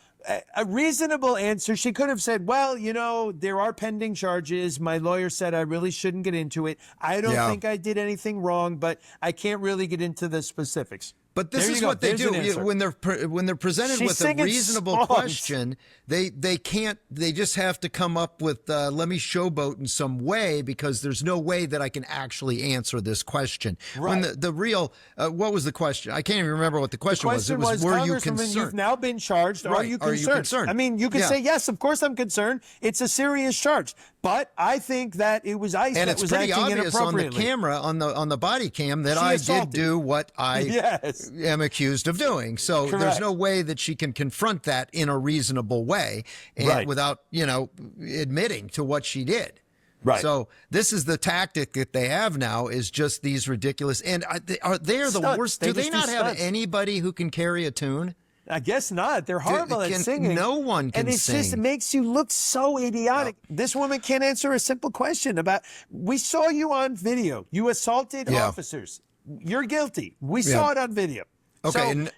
a reasonable answer. She could have said, well, you know, there are pending charges. My lawyer said I really shouldn't get into it. I don't think I did anything wrong, but I can't really get into the specifics. But this is what they do when they're presented with a reasonable question. They can't. They just have to come up with let me showboat in some way, because there's no way that I can actually answer this question. Right. When the real what was the question? I can't even remember what the question was. It was, were you concerned? You've now been charged. Right. Are you concerned? I mean, you can say yes. Of course, I'm concerned. It's a serious charge. But I think that it was ICE that was acting inappropriately. And it's pretty obvious on the camera, on the body cam, that I did do what I am accused of doing. So there's no way that she can confront that in a reasonable way and without, admitting to what she did. Right. So this is the tactic that they have now, is just these ridiculous. And are they the worst? Do they not have anybody who can carry a tune? I guess not. They're horrible at singing. No one can sing. And it makes you look so idiotic. No. This woman can't answer a simple question about, we saw you on video. You assaulted officers. You're guilty. We saw it on video. Okay.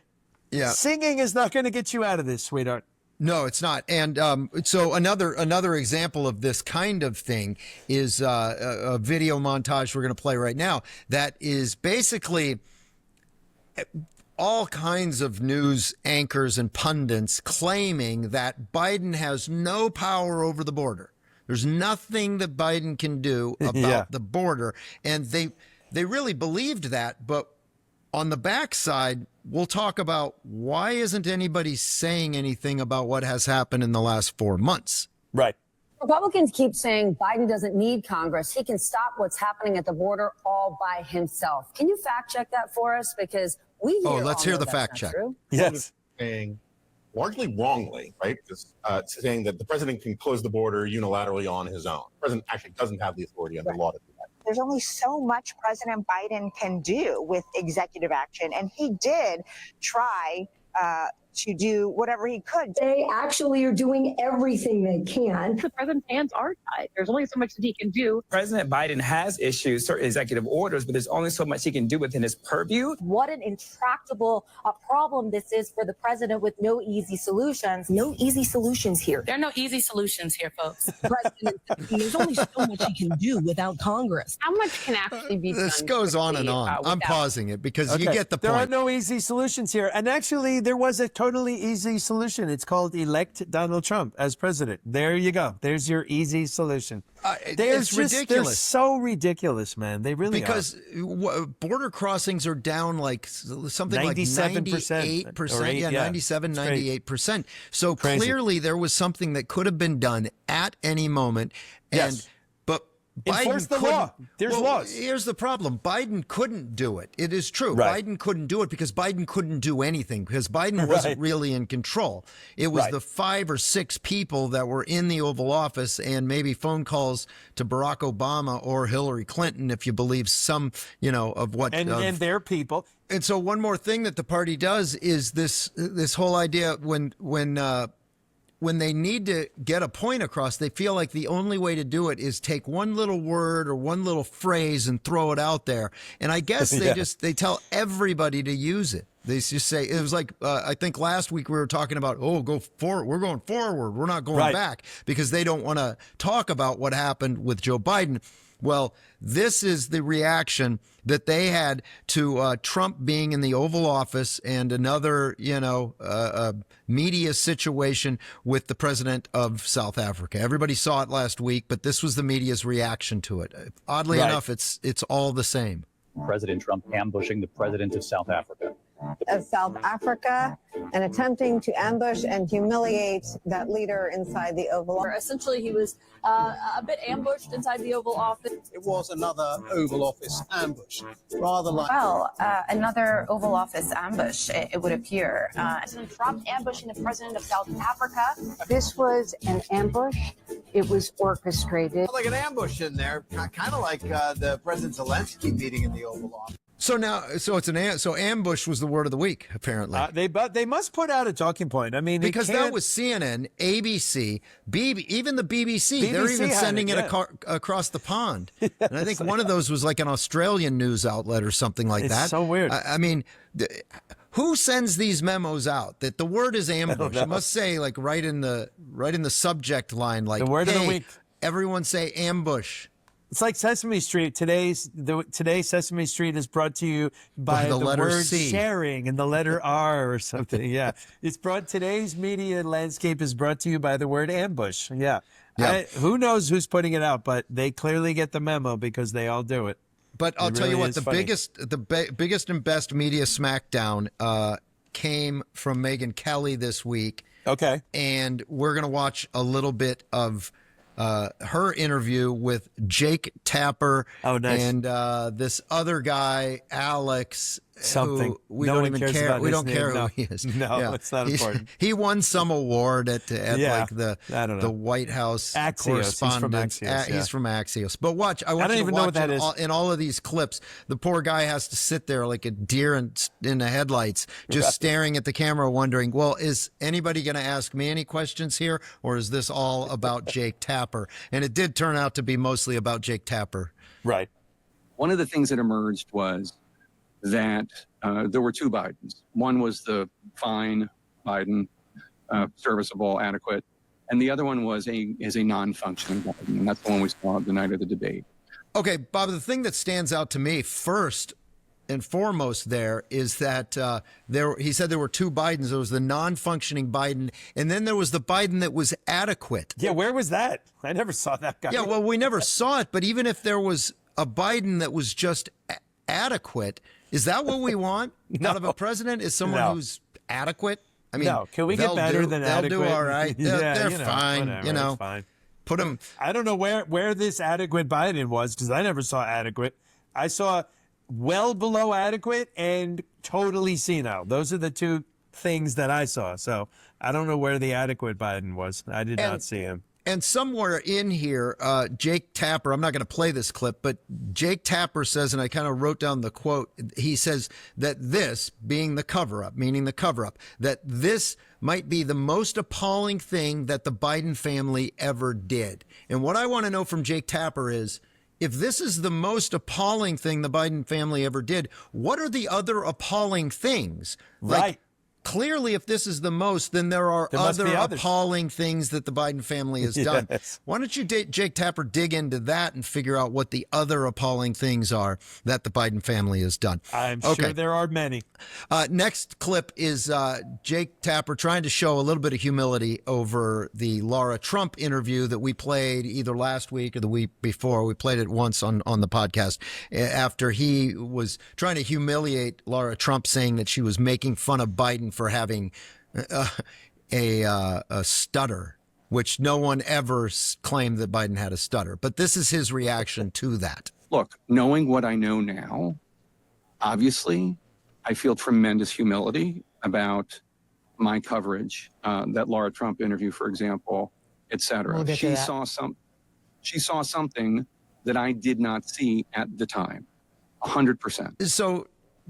So singing is not going to get you out of this, sweetheart. No, it's not. And so another example of this kind of thing is a video montage we're going to play right now that is basically all kinds of news anchors and pundits claiming that Biden has no power over the border. There's nothing that Biden can do about the border. And they really believed that. But on the backside, we'll talk about why isn't anybody saying anything about what has happened in the last 4 months. Right. Republicans keep saying Biden doesn't need Congress. He can stop what's happening at the border all by himself. Can you fact check that for us? Because let's hear the fact check. Yes. Saying largely wrongly, right? Saying that the president can close the border unilaterally on his own. The president actually doesn't have the authority under law to do that. There's only so much President Biden can do with executive action, and he did try to do whatever he could. They actually are doing everything they can. The president's hands are tied. There's only so much that he can do. President Biden has issued certain executive orders, but there's only so much he can do within his purview. What an intractable problem this is for the president, with no easy solutions. No easy solutions here. There are no easy solutions here, folks. President, there's only so much he can do without Congress. How much can actually be done? This goes on and on. I'm pausing it because you get the point. There are no easy solutions here. And actually, there was a totally easy solution. It's called elect Donald Trump as president. There you go. There's your easy solution. It's ridiculous. They're so ridiculous, man. They really because border crossings are down like something 97%, like 98%. Yeah, 97, 98%. So clearly there was something that could have been done at any moment. And but enforce Biden the law. There's laws. Here's the problem. Biden couldn't do it. It is true. Biden couldn't do it because Biden couldn't do anything because Biden wasn't really in control. It was the 5 or 6 people that were in the Oval Office and maybe phone calls to Barack Obama or Hillary Clinton, if you believe some, of what. And their people. And so one more thing that the party does is this whole idea when they need to get a point across, they feel like the only way to do it is take one little word or one little phrase and throw it out there. And I guess they tell everybody to use it. They just say, it was like, I think last week we were talking about, go forward. We're going forward. We're not going back because they don't want to talk about what happened with Joe Biden. Well, this is the reaction that they had to Trump being in the Oval Office and another, media situation with the president of South Africa. Everybody saw it last week, but this was the media's reaction to it. Oddly enough, it's all the same. President Trump ambushing the president of South Africa. Of South Africa and attempting to ambush and humiliate that leader inside the Oval Office. Essentially, he was a bit ambushed inside the Oval Office. It was another Oval Office ambush, rather like... Well, another Oval Office ambush, it would appear. President Trump ambushing the president of South Africa. This was an ambush. It was orchestrated. Like an ambush in there, kind of like the President Zelensky meeting in the Oval Office. So ambush was the word of the week, apparently. They must put out a talking point. I mean, because that was CNN, ABC, even the BBC. They're even sending it across the pond. And I think one of those was like an Australian news outlet or something like that. It's so weird. I mean, who sends these memos out that the word is ambush? It must say like right in the subject line, like the word of the week. Everyone say ambush. It's like Sesame Street. Today's Sesame Street is brought to you by the letter word C. sharing and the letter R or something. Yeah, today's media landscape is brought to you by the word ambush. Yeah. Who knows who's putting it out, but they clearly get the memo because they all do it. But I'll tell you what, the biggest and best media smackdown came from Megyn Kelly this week. Okay, and we're gonna watch a little bit of her interview with Jake Tapper and this other guy, Alex. Something. We don't even care. We don't care who he is. No, it's not important. He won some award at like the White House correspondent. He's from Axios. But watch, I want you to watch in all of these clips. The poor guy has to sit there like a deer in the headlights, just staring at the camera, wondering, well, is anybody going to ask me any questions here, or is this all about Jake Tapper? And it did turn out to be mostly about Jake Tapper. Right. One of the things that emerged was that there were two Bidens. One was the fine Biden, serviceable, adequate, and the other one was a non-functioning Biden, and that's the one we saw the night of the debate. Okay, Bob, the thing that stands out to me first and foremost there is that he said there were two Bidens. There was the non-functioning Biden, and then there was the Biden that was adequate. Yeah, where was that? I never saw that guy. Yeah, well, we never saw it, but even if there was a Biden that was just adequate, is that what we want out of a president? Is someone who's adequate? I mean, no. Can we get better than adequate? They'll do all right. They're fine. Whatever, it's fine. Put them. I don't know where this adequate Biden was because I never saw adequate. I saw well below adequate and totally senile. Those are the two things that I saw. So I don't know where the adequate Biden was. I did not see him. And somewhere in here, Jake Tapper, I'm not going to play this clip, but Jake Tapper says, and I kind of wrote down the quote, he says that this, being the cover-up, meaning the cover-up, that this might be the most appalling thing that the Biden family ever did. And what I want to know from Jake Tapper is, if this is the most appalling thing the Biden family ever did, what are the other appalling things? Right. clearly, if this is the most, then there are other appalling things that the Biden family has done. Yes. Why don't you, Jake Tapper, dig into that and figure out what the other appalling things are that the Biden family has done? I'm sure there are many. Next clip is Jake Tapper trying to show a little bit of humility over the Laura Trump interview that we played either last week or the week before. We played it once on the podcast after he was trying to humiliate Laura Trump, saying that she was making fun of Biden for having a stutter, which no one ever claimed that Biden had a stutter. But this is his reaction to that. Look, knowing what I know now, obviously, I feel tremendous humility about my coverage, that Laura Trump interview, for example, et cetera. She saw something that I did not see at the time, 100%. So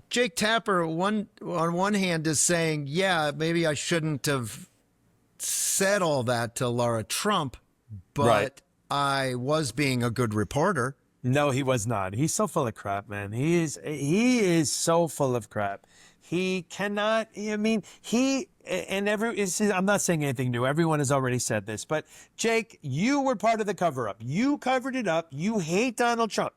Jake Tapper, on one hand, is saying, yeah, maybe I shouldn't have said all that to Laura Trump, but I was being a good reporter. No, he was not. He's so full of crap, man. He is so full of crap. He cannot, I mean, I'm not saying anything new. Everyone has already said this, but Jake, you were part of the cover-up. You covered it up. You hate Donald Trump.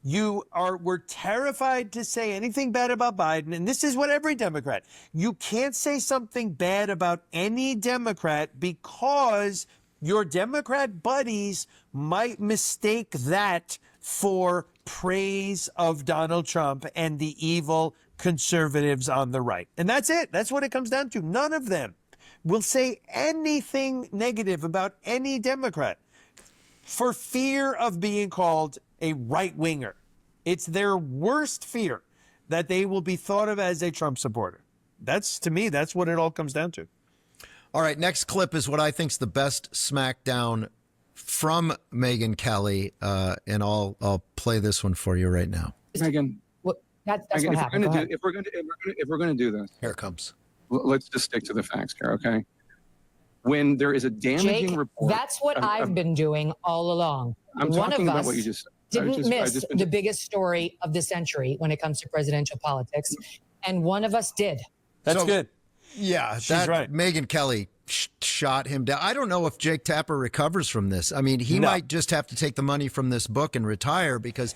Were terrified to say anything bad about Biden, and this is what every Democrat. You can't say something bad about any Democrat because your Democrat buddies might mistake that for praise of Donald Trump and the evil conservatives on the right. And that's it. That's what it comes down to. None of them will say anything negative about any Democrat for fear of being called a right-winger. It's their worst fear that they will be thought of as a Trump supporter. To me, that's what it all comes down to. All right, next clip is what I think's the best smackdown from Megyn Kelly, and I'll play this one for you right now. Megyn, that's what happened. If we're going to do this, here it comes. Let's just stick to the facts here, okay? When there is a damaging report, that's what I've been doing all along. I'm talking about what you just said. Didn't miss the biggest story of the century when it comes to presidential politics, and one of us did. That's good. Yeah, she's right. Megyn Kelly shot him down. I don't know if Jake Tapper recovers from this. I mean, he might just have to take the money from this book and retire because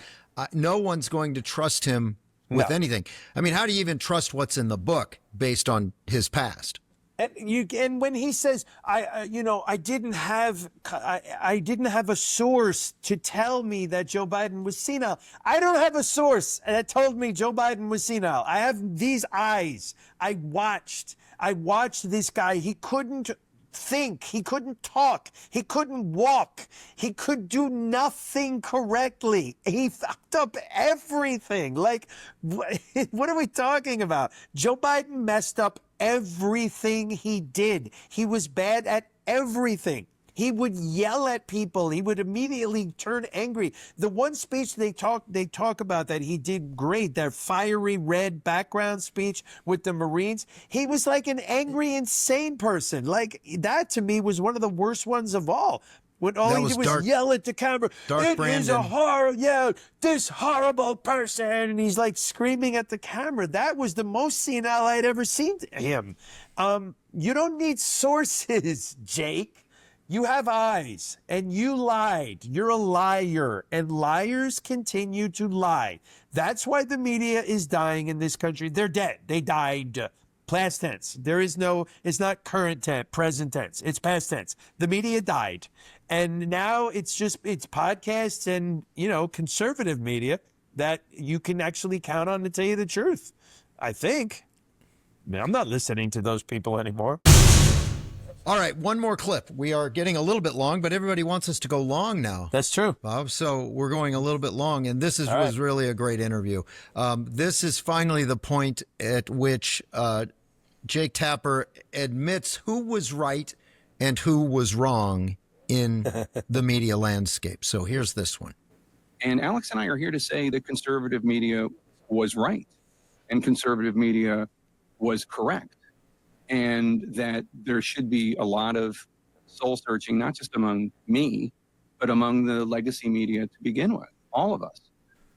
no one's going to trust him with anything. I mean, how do you even trust what's in the book based on his past? And when he says, I didn't have a source to tell me that Joe Biden was senile. I don't have a source that told me Joe Biden was senile. I have these eyes. I watched this guy. He couldn't think. He couldn't talk. He couldn't walk. He could do nothing correctly. He fucked up everything. Like, what are we talking about? Joe Biden messed up everything he did. He was bad at everything. He would yell at people. He would immediately turn angry. The one speech they talk about that he did great, that fiery red background speech with the Marines, he was like an angry, insane person. Like, that to me was one of the worst ones of all. When all he did was yell at the camera, it is a horror, this horrible person. And he's like screaming at the camera. That was the most senile I'd ever seen him. You don't need sources, Jake. You have eyes, and you lied. You're a liar, and liars continue to lie. That's why the media is dying in this country. They're dead. They died. Past tense. It's not current tense, present tense. It's past tense. The media died. And now it's podcasts and, conservative media that you can actually count on to tell you the truth. I think. I mean, I'm not listening to those people anymore. All right, one more clip. We are getting a little bit long, but everybody wants us to go long now. That's true, Bob. So we're going a little bit long, and this was really a great interview. This is finally the point at which Jake Tapper admits who was right and who was wrong in the media landscape. So here's this one. And Alex and I are here to say that conservative media was right and conservative media was correct. And that there should be a lot of soul searching, not just among me, but among the legacy media to begin with, all of us.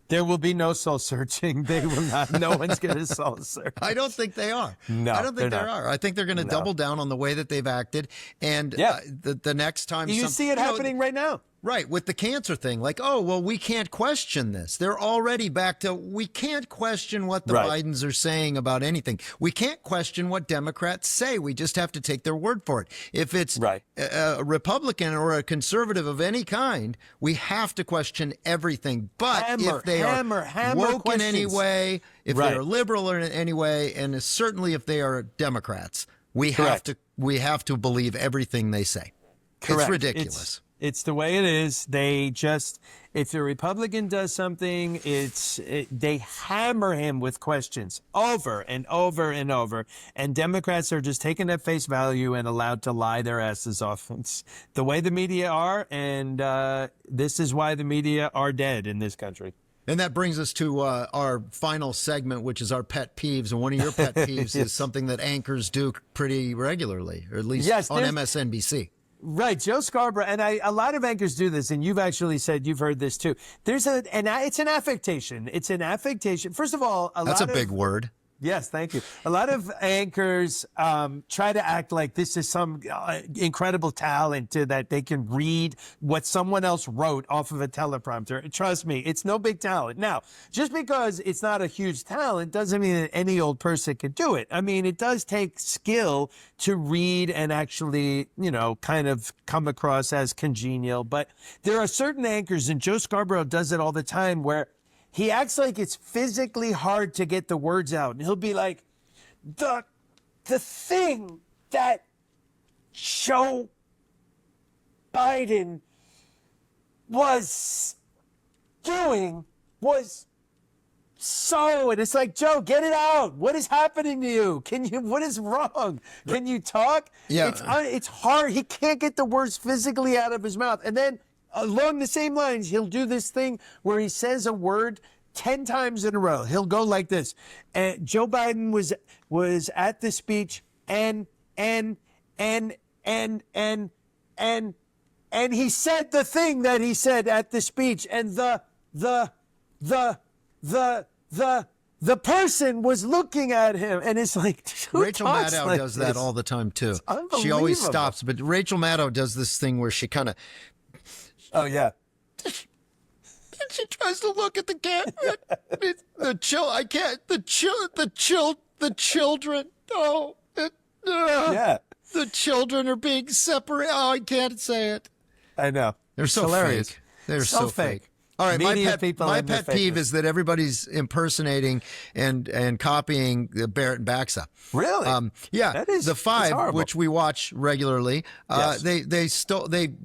There will be no soul searching. They will not. No one's going to soul search. I don't think they are. No, I don't think they not. are. I think they're going to double down on the way that they've acted. And the next time you see it happening right now. Right, with the cancer thing, like, oh, well, we can't question this. They're already back to, we can't question what the Bidens are saying about anything. We can't question what Democrats say. We just have to take their word for it. If it's a Republican or a conservative of any kind, we have to question everything. But if they are woke in any way, if they are liberal in any way, and certainly if they are Democrats, we have to believe everything they say. Correct. It's ridiculous. It's the way it is. They just, if a Republican does something, they hammer him with questions over and over and over. And Democrats are just taken at face value and allowed to lie their asses off. It's the way the media are, and this is why the media are dead in this country. And that brings us to our final segment, which is our pet peeves. And one of your pet peeves is something that anchors do pretty regularly, or at least on MSNBC. Right, Joe Scarborough, and a lot of anchors do this, and you've actually said you've heard this too. It's an affectation. It's an affectation. First of all, that's a big word. Yes, thank you. A lot of anchors try to act like this is some incredible talent that they can read what someone else wrote off of a teleprompter. Trust me, it's no big talent. Now, just because it's not a huge talent doesn't mean that any old person can do it. I mean, it does take skill to read and actually, kind of come across as congenial. But there are certain anchors, and Joe Scarborough does it all the time, where he acts like it's physically hard to get the words out. And he'll be like, the thing that Joe Biden was doing was so, and it's like, Joe, get it out. What is happening to you? What is wrong? Can you talk? Yeah. It's hard. He can't get the words physically out of his mouth. And then along the same lines, he'll do this thing where he says a word 10 times in a row. He'll go like this. And Joe Biden was at the speech and he said the thing that he said at the speech, and the person was looking at him, and it's like, Rachel Maddow does that all the time too. She always stops, but Rachel Maddow does this thing where she kind of, she tries to look at the camera. The children. Oh, the children are being separated. Oh, I can't say it. I know. They're so hilarious. fake. They're so fake. All right, my pet peeve is that everybody's impersonating and copying Barrett and Baxa. Really? Yeah. The Five, which we watch regularly, they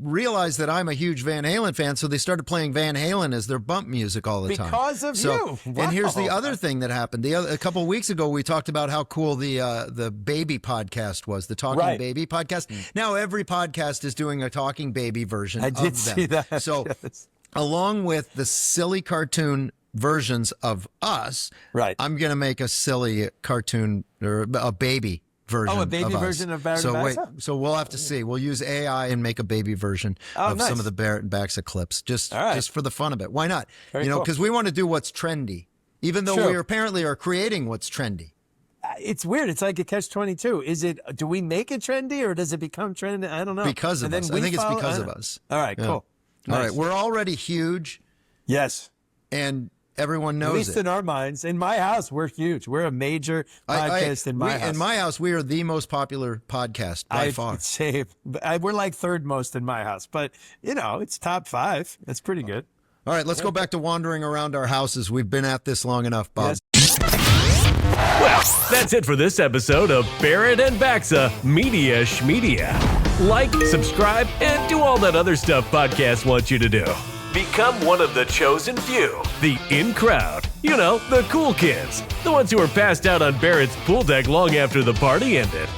realized that I'm a huge Van Halen fan, so they started playing Van Halen as their bump music all the time. Because of you. Wow. And here's the other thing that happened. A couple of weeks ago, we talked about how cool the Baby podcast was, the Talking Baby podcast. Now every podcast is doing a Talking Baby version of them. I did see that. So. Yes. Along with the silly cartoon versions of us, I'm going to make a silly cartoon or a baby version. Oh, a baby of version of Barrett and Baxa? So we'll have to see. We'll use AI and make a baby version of some of the Barrett and Baxa clips, just for the fun of it. Why not? Because we want to do what's trendy, even though we apparently are creating what's trendy. It's weird. It's like a catch-22. Do we make it trendy, or does it become trendy? I don't know. Because of us. I think it's because of us. All right, cool. All right, we're already huge. Yes. And everyone knows it. At least in our minds. In my house, we're huge. We're a major podcast in my house. In my house, we are the most popular podcast by far. We're like third most in my house. But, it's top 5. That's pretty good. All right, let's go back to wandering around our houses. We've been at this long enough, Bob. Yes. Well, that's it for this episode of Barrett and Baxa Media SCHMEDIA. Like, subscribe, and do all that other stuff podcasts want you to do. Become one of the chosen few, the in crowd. The cool kids. The ones who are passed out on Barrett's pool deck long after the party ended.